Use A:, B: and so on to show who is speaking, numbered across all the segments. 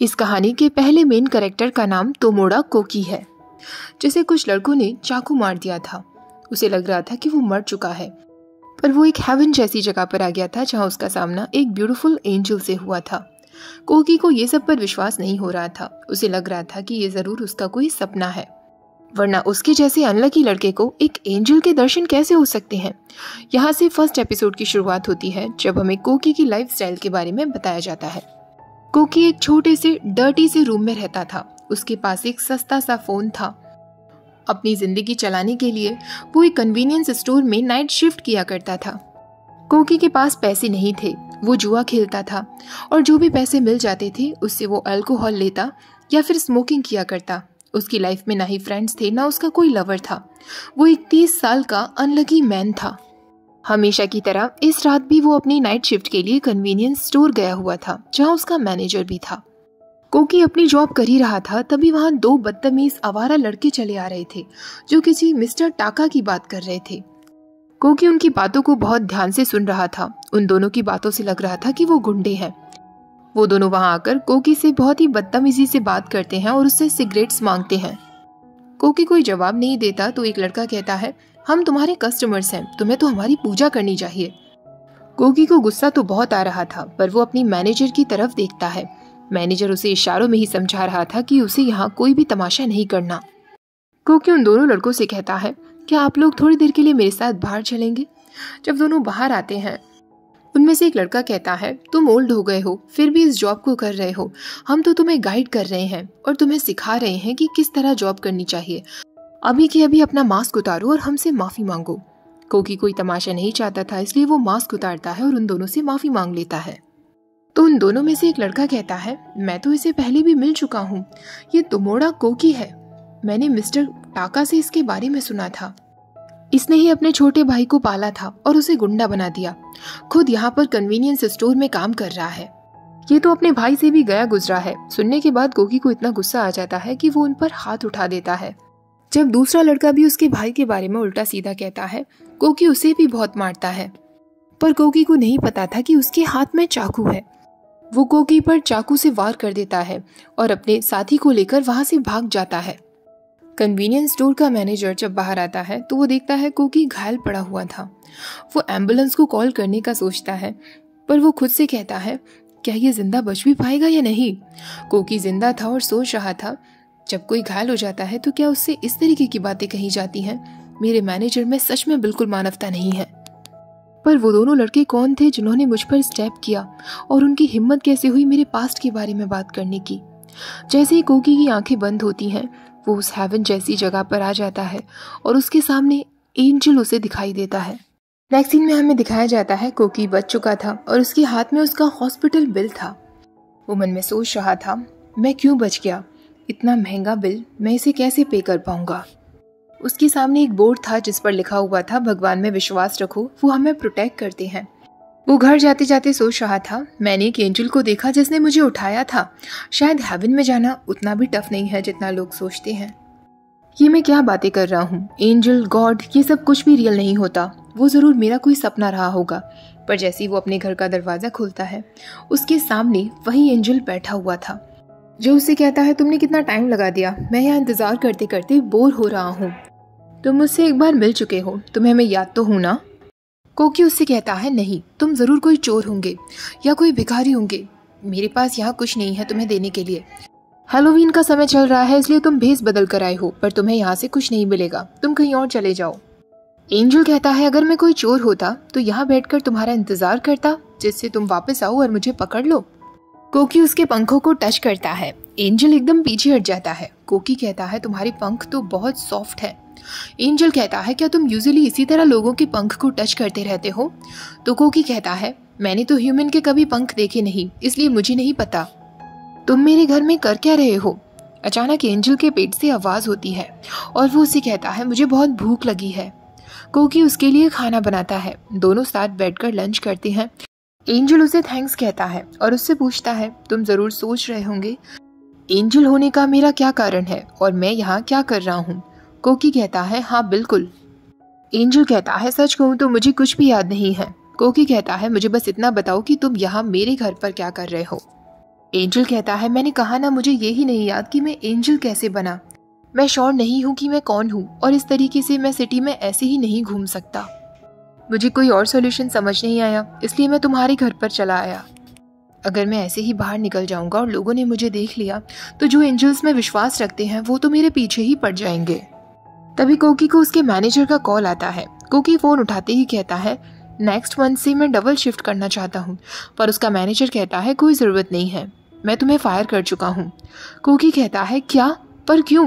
A: इस कहानी के पहले मेन कैरेक्टर का नाम तोमोडा कोकी है, जिसे कुछ लड़कों ने चाकू मार दिया था। उसे लग रहा था कि वो मर चुका है, पर वो एक हेवन जैसी जगह पर आ गया था जहां उसका सामना एक ब्यूटीफुल एंजल से हुआ था। कोकी को ये सब पर विश्वास नहीं हो रहा था। उसे लग रहा था कि ये जरूर उसका कोई सपना है, वरना उसके जैसे अनलकी लड़के को एक एंजल के दर्शन कैसे हो सकते हैं। यहाँ से फर्स्ट एपिसोड की शुरुआत होती है जब हमें कोकी की लाइफस्टाइल के बारे में बताया जाता है। कोकी एक छोटे से डर्टी से रूम में रहता था। उसके पास एक सस्ता सा फोन था। अपनी जिंदगी चलाने के लिए वो एक कन्वीनियंस स्टोर में नाइट शिफ्ट किया करता था। कोकी के पास पैसे नहीं थे। वो जुआ खेलता था और जो भी पैसे मिल जाते थे उससे वो अल्कोहल लेता या फिर स्मोकिंग किया करता। उसकी लाइफ में ना ही फ्रेंड्स थे, ना उसका कोई लवर था। वो एक 30 साल का अनलकी मैन था। हमेशा की तरह इस रात भी वो अपनी नाइट शिफ्ट के लिए कन्वीनियंस स्टोर गया हुआ था, जहां उसका मैनेजर भी था। कोकी अपनी जॉब कर ही रहा था, तभी वहां 2 बदतमीज आवारा लड़के चले आ रहे थे जो किसी मिस्टर टाका की बात कर रहे थे। कोकी उनकी बातों को बहुत ध्यान से सुन रहा था। उन दोनों की बातों से लग रहा था कि वो गुंडे हैं। वो दोनों वहां आकर कोकी से बहुत ही बदतमीजी से बात करते हैं और उससे सिगरेट्स मांगते हैं। कोकी कोई जवाब नहीं देता तो एक लड़का कहता है, हम तुम्हारे कस्टमर्स हैं, तुम्हें तो हमारी पूजा करनी चाहिए। कोकी को गुस्सा तो बहुत आ रहा था, पर वो अपनी मैनेजर की तरफ देखता है। मैनेजर उसे इशारों में ही समझा रहा था कि उसे यहाँ कोई भी तमाशा नहीं करना। कोकी उन दोनों लड़कों से कहता है, क्या आप लोग थोड़ी देर के लिए मेरे साथ बाहर चलेंगे? जब दोनों बाहर आते हैं, उनमें से एक लड़का कहता है, तुम ओल्ड हो गए हो फिर भी इस जॉब को कर रहे हो। हम तो तुम्हें गाइड कर रहे हैं और तुम्हें सिखा रहे हैं कि किस तरह जॉब करनी चाहिए। अभी के अभी अपना मास्क उतारो और हमसे माफी मांगो। कोकी कोई तमाशा नहीं चाहता था, इसलिए वो मास्क उतारता है और उन दोनों से माफी मांग लेता है। तो उन दोनों में से एक लड़का कहता है, मैं तो इसे पहले भी मिल चुका हूँ, ये तोमोडा कोकी है। मैंने मिस्टर टाका से इसके बारे में सुना था। इसने ही अपने छोटे भाई को पाला था और उसे गुंडा बना दिया। खुद यहाँ पर कन्वीनियंस स्टोर में काम कर रहा है। ये तो अपने भाई से भी गया गुजरा है। सुनने के बाद कोकी को इतना गुस्सा आ जाता है कि वो उन पर हाथ उठा देता है। जब दूसरा लड़का भी उसके भाई के बारे में उल्टा सीधा कहता है, कोकी उसे भी बहुत मारता है। पर कोकी को नहीं पता था कि उसके हाथ में चाकू है। वो कोकी पर चाकू से वार कर देता है और अपने साथी को लेकर वहां से भाग जाता है। कन्वीनियंस स्टोर का मैनेजर जब बाहर आता है तो वो देखता है कोकी घायल पड़ा हुआ था। वो एम्बुलेंस को कॉल करने का सोचता है, पर वो खुद से कहता है, क्या ये जिंदा बच भी पाएगा या नहीं? कोकी जिंदा था और सोच रहा था, जब कोई घायल हो जाता है तो क्या उससे इस तरीके की बातें कही जाती हैं? मेरे मैनेजर में सच में बिल्कुल मानवता नहीं है। पर वो दोनों लड़के कौन थे जिन्होंने मुझ पर स्टेप किया, और उनकी हिम्मत कैसे हुई मेरे पास्ट के बारे में बात करने की? जैसे ही कोकी की आंखें बंद होती हैं, वो उस हेवन जैसी जगह पर आ जाता है और उसके सामने एंजल उसे दिखाई देता है। नेक्स्ट सीन में हमें दिखाया जाता है कोकी बच चुका था और उसके हाथ में उसका हॉस्पिटल बिल था। वो मन में सोच रहा था, मैं क्यों बच गया? इतना महंगा बिल, मैं इसे कैसे पे कर पाऊंगा? उसके सामने एक बोर्ड था जिस पर लिखा हुआ था, भगवान में विश्वास रखो, वो हमें प्रोटेक्ट करते हैं। वो घर जाते जाते सोच रहा था, मैंने एक एंजल को देखा जिसने मुझे उठाया था। शायद हेवन में जाना उतना भी टफ नहीं है जितना लोग सोचते हैं। ये मैं क्या बातें कर रहा हूँ? एंजल, गॉड, ये सब कुछ भी रियल नहीं होता। वो जरूर मेरा कोई सपना रहा होगा। पर जैसे ही वो अपने घर का दरवाजा खोलता है, उसके सामने वही एंजल बैठा हुआ था, जो उसे कहता है, तुमने कितना टाइम लगा दिया, मैं यहाँ इंतजार करते करते बोर हो रहा हूँ। तुम मुझसे एक बार मिल चुके हो, तुम्हें मैं याद तो हूँ ना? कोकी उससे कहता है, नहीं, तुम जरूर कोई चोर होंगे या कोई भिखारी होंगे। मेरे पास यहाँ कुछ नहीं है तुम्हें देने के लिए। हैलोवीन का समय चल रहा है, इसलिए तुम भेस बदल कर आए हो, पर तुम्हें यहाँ से कुछ नहीं मिलेगा, तुम कहीं और चले जाओ। एंजल कहता है, अगर मैं कोई चोर होता तो यहाँ बैठकर तुम्हारा इंतजार करता, जिससे तुम वापस आओ और मुझे पकड़ लो। कोकी उसके पंखों को टच करता है। एंजल एकदम पीछे हट जाता है। कोकी कहता है, तुम्हारे पंख तो बहुत सॉफ्ट है। एंजल कहता है, क्या तुम यूजुअली इसी तरह लोगों के पंख को टच करते रहते हो? तो कोकी कहता है, मैंने तो ह्यूमन के कभी पंख देखे नहीं, इसलिए मुझे नहीं पता। तुम मेरे घर में कर क्या रहे हो? अचानक एंजल के पेट से आवाज होती है और वो उसे कहता है, मुझे बहुत भूख लगी है। कोकी उसके लिए खाना बनाता है। दोनों साथ बैठकर लंच करते हैं। एंजल उसे थैंक्स कहता है और उससे पूछता है, तुम जरूर सोच रहे होंगे एंजल होने का मेरा क्या कारण है और मैं यहाँ क्या कर रहा हूँ? कोकी कहता है, हाँ बिल्कुल। एंजल कहता है, सच कहूँ तो मुझे कुछ भी याद नहीं है। कोकी कहता है, मुझे बस इतना बताओ कि तुम यहाँ मेरे घर पर क्या कर रहे हो? एंजल कहता है, मैंने कहा ना, मुझे ये ही नहीं याद कि मैं एंजल कैसे बना। मैं श्योर नहीं हूँ कि मैं कौन हूँ और इस तरीके से मैं सिटी में ऐसे ही नहीं घूम सकता। मुझे कोई और सॉल्यूशन समझ नहीं आया, इसलिए मैं तुम्हारे घर पर चला आया। अगर मैं ऐसे ही बाहर निकल जाऊंगा और लोगों ने मुझे देख लिया तो जो एंजल्स में विश्वास रखते हैं वो तो मेरे पीछे ही पड़ जाएंगे। तभी कोकी को उसके मैनेजर का कॉल आता है। कोकी फोन उठाते ही कहता है, नेक्स्ट मंथ से मैं डबल शिफ्ट करना चाहता हूँ। पर उसका मैनेजर कहता है, कोई ज़रूरत नहीं है, मैं तुम्हें फायर कर चुका हूँ। कोकी कहता है, क्या? पर क्यों?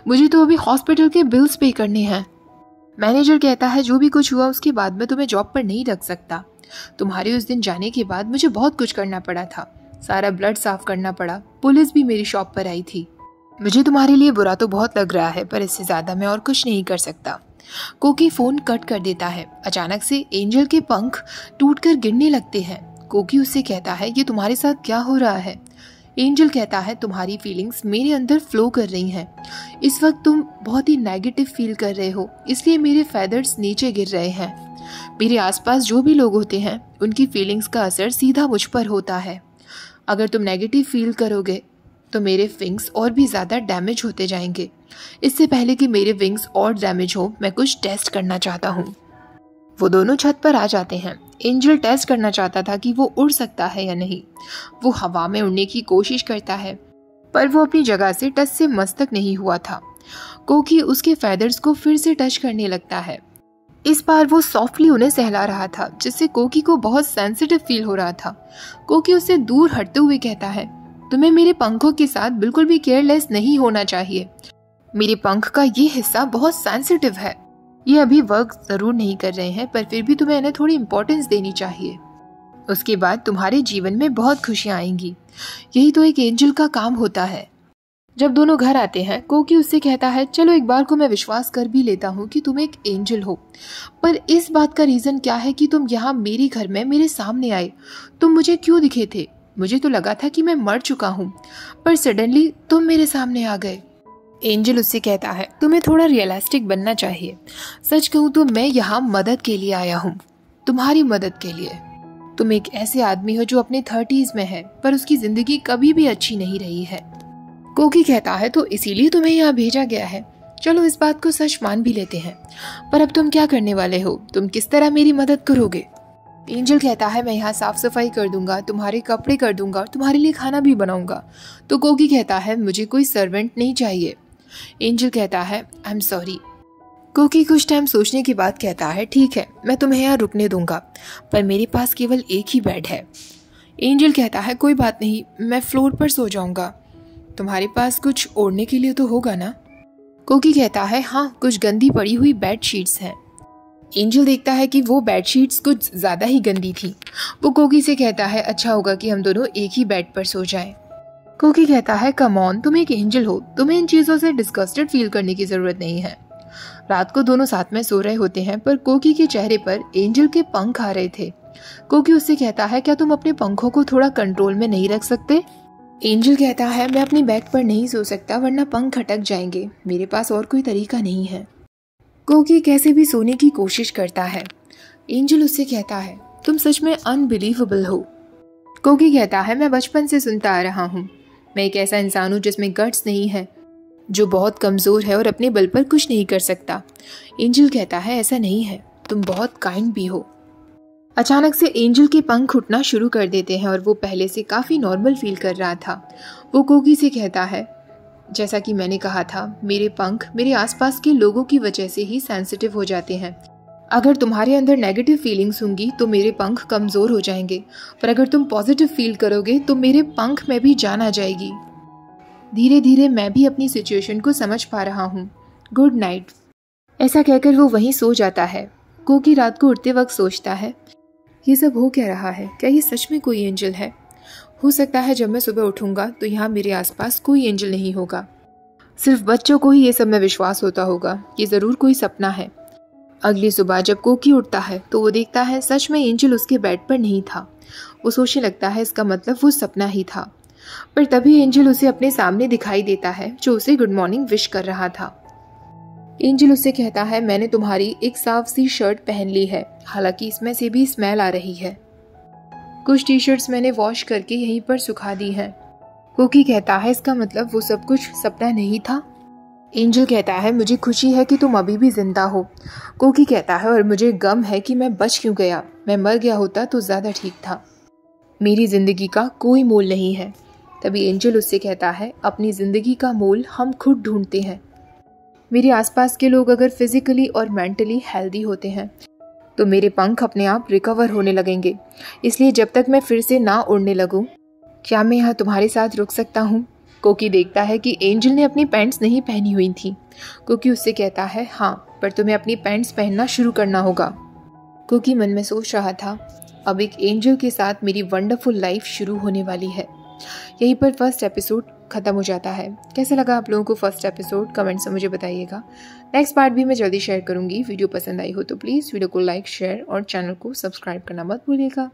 A: मुझे तो अभी हॉस्पिटल के बिल्स पे करने हैं। मैनेजर कहता है, जो भी कुछ हुआ उसके बाद मैं तुम्हें जॉब पर नहीं रख सकता। तुम्हारे उस दिन जाने के बाद मुझे बहुत कुछ करना पड़ा था, सारा ब्लड साफ करना पड़ा, पुलिस भी मेरी शॉप पर आई थी। मुझे तुम्हारे लिए बुरा तो बहुत लग रहा है, पर इससे ज्यादा मैं और कुछ नहीं कर सकता। कोकी फोन कट कर देता है। अचानक से एंजल के पंख टूटकर गिरने लगते हैं। कोकी उससे कहता है, ये तुम्हारे साथ क्या हो रहा है? एंजल कहता है, तुम्हारी फीलिंग्स मेरे अंदर फ्लो कर रही हैं। इस वक्त तुम बहुत ही नेगेटिव फील कर रहे हो, इसलिए मेरे फेदर्स नीचे गिर रहे हैं। मेरे आसपास जो भी लोग होते हैं उनकी फीलिंग्स का असर सीधा मुझ पर होता है। अगर तुम नेगेटिव फील करोगे तो मेरे विंग्स और भी ज़्यादा डैमेज होते जाएंगे। इससे पहले कि मेरे विंग्स और डैमेज हो, मैं कुछ टेस्ट करना चाहता हूँ। वो दोनों छत पर आ जाते हैं। एंजल टेस्ट करना चाहता था कि वो उड़ सकता है या नहीं। वो हवा में उड़ने की कोशिश करता है, पर वो अपनी जगह से टच से मस्तक नहीं हुआ था। कोकी उसके फेदर्स को फिर से टच करने लगता है। इस बार वो सॉफ्टली उन्हें सहला रहा था, जिससे कोकी को बहुत सेंसिटिव फील हो रहा था। कोकी उससे दूर हटते हुए कहता है, तुम्हें मेरे पंखों के साथ बिल्कुल भी केयरलेस नहीं होना चाहिए। मेरे पंख का ये हिस्सा बहुत सेंसिटिव है। ये अभी वर्क जरूर नहीं कर रहे हैं, पर फिर भी तुम्हें इन्हें थोड़ी इंपॉर्टेंस देनी चाहिए। उसके बाद तुम्हारे जीवन में बहुत खुशियां आएंगी। यही तो एक एंजल का काम होता है। जब दोनों घर आते हैं, कोकी उससे कहता है, चलो एक बार को मैं विश्वास कर भी लेता हूँ कि तुम एक एंजल हो, पर इस बात का रीजन क्या है कि तुम यहाँ मेरे घर में मेरे सामने आए? तुम मुझे क्यों दिखे थे? मुझे तो लगा था कि मैं मर चुका हूँ, पर सडनली तुम मेरे सामने आ गए। एंजल उससे कहता है, तुम्हें थोड़ा रियलिस्टिक बनना चाहिए। सच कहूँ तो मैं यहाँ मदद के लिए आया हूँ, तुम्हारी मदद के लिए। तुम एक ऐसे आदमी हो जो अपने 30s में है, पर उसकी जिंदगी कभी भी अच्छी नहीं रही है। कोकी कहता है, तो इसीलिए तुम्हें यहाँ भेजा गया है। चलो इस बात को सच मान भी लेते हैं, पर अब तुम क्या करने वाले हो? तुम किस तरह मेरी मदद करोगे? एंजल कहता है, मैं यहाँ साफ सफाई कर दूंगा, तुम्हारे कपड़े कर दूंगा और तुम्हारे लिए खाना भी बनाऊंगा। तो कोकी कहता है, मुझे कोई सर्वेंट नहीं चाहिए। एंजल कहता है, आई एम सॉरी। कोकी कुछ टाइम सोचने के बाद कहता है, ठीक है, मैं तुम्हें यहाँ रुकने दूंगा, पर मेरे पास केवल एक ही बेड है। एंजल कहता है, कोई बात नहीं, मैं फ्लोर पर सो जाऊंगा। तुम्हारे पास कुछ ओढ़ने के लिए तो होगा ना? कोकी कहता है, हाँ, कुछ गंदी पड़ी हुई बेड शीट्स हैं। एंजल देखता है कि वो बेड शीट्स कुछ ज्यादा ही गंदी थी। वो कोकी से कहता है, अच्छा होगा कि हम दोनों एक ही बेड पर सो जाएं। कोकी कहता है, कम ऑन, तुम एक एंजल हो, तुम्हें इन चीजों से डिस्गस्टेड फील करने की जरूरत नहीं है। रात को दोनों साथ में सो रहे होते हैं, पर कोकी के चेहरे पर एंजल के पंख आ रहे थे। कोकी उससे कहता है, क्या तुम अपने पंखों को थोड़ा कंट्रोल में नहीं रख सकते? एंजल कहता है, मैं अपनी बैक पर नहीं सो सकता, वरना पंख अटक जाएंगे। मेरे पास और कोई तरीका नहीं है। कोकी कैसे भी सोने की कोशिश करता है। एंजल उससे कहता है, तुम सच में अनबिलीवेबल हो। कोकी कहता है, मैं बचपन से सुनता आ रहा हूँ, मैं एक ऐसा इंसान हूँ जिसमें गट्स नहीं है, जो बहुत कमजोर है और अपने बल पर कुछ नहीं कर सकता। एंजल कहता है, ऐसा नहीं है, तुम बहुत काइंड भी हो। अचानक से एंजल के पंख उठना शुरू कर देते हैं और वो पहले से काफी नॉर्मल फील कर रहा था। वो कोकी से कहता है, जैसा कि मैंने कहा था, मेरे पंख मेरे आसपास के लोगों की वजह से ही सेंसिटिव हो जाते हैं। अगर तुम्हारे अंदर नेगेटिव फीलिंग्स होंगी तो मेरे पंख कमजोर हो जाएंगे, पर अगर तुम पॉजिटिव फील करोगे तो मेरे पंख में भी जान आ जाएगी। धीरे धीरे मैं भी अपनी सिचुएशन को समझ पा रहा हूँ। Good night. ऐसा कहकर वो वहीं सो जाता है। कोकी रात को उठते वक्त सोचता है, ये सब हो क्या रहा है? क्या ये सच में कोई एंजल है? हो सकता है जब मैं सुबह उठूंगा तो यहाँ मेरे आसपास कोई एंजल नहीं होगा, सिर्फ बच्चों को ही ये सब में विश्वास होता होगा। ये जरूर कोई सपना है। अगली सुबह जब कोकी उठता है तो वो देखता है सच में एंजल उसके बेड पर नहीं था। वो सोचने लगता है इसका मतलब वो सपना ही था, पर तभी एंजल उसे अपने सामने दिखाई देता है, जो उसे गुड मॉर्निंग विश कर रहा था। एंजल उससे कहता है, मैंने तुम्हारी एक साफ सी शर्ट पहन ली है, हालांकि इसमें से भी स्मेल आ रही है। कुछ टी शर्ट्स मैंने वॉश करके यहीं पर सुखा दी हैं। कोकी कहता है इसका मतलब वो सब कुछ सपना नहीं था। एंजल कहता है मुझे खुशी है कि तुम अभी भी जिंदा हो। कोकी कहता है और मुझे गम है कि मैं बच क्यों गया, मैं मर गया होता तो ज़्यादा ठीक था। मेरी ज़िंदगी का कोई मोल नहीं है। तभी एंजल उससे कहता है अपनी ज़िंदगी का मोल हम खुद ढूंढते हैं। मेरे आसपास के लोग अगर फिजिकली और मेंटली हेल्दी होते हैं तो मेरे पंख अपने आप रिकवर होने लगेंगे। इसलिए जब तक मैं फिर से ना उड़ने लगूं, क्या मैं यहाँ तुम्हारे साथ रुक सकता हूँ? कोकी देखता है कि एंजल ने अपनी पैंट्स नहीं पहनी हुई थी। कोकी उससे कहता है हाँ, पर तुम्हें अपनी पैंट्स पहनना शुरू करना होगा। कोकी मन में सोच रहा था अब एक एंजल के साथ मेरी वंडरफुल लाइफ शुरू होने वाली है। यहीं पर फर्स्ट एपिसोड खत्म हो जाता है। कैसा लगा आप लोगों को फर्स्ट एपिसोड? कमेंट से मुझे बताइएगा। नेक्स्ट पार्ट भी मैं जल्दी शेयर करूंगी। वीडियो पसंद आई हो तो प्लीज़ वीडियो को लाइक, शेयर और चैनल को सब्सक्राइब करना मत भूलिएगा।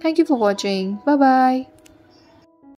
A: Thank you for watching. Bye bye.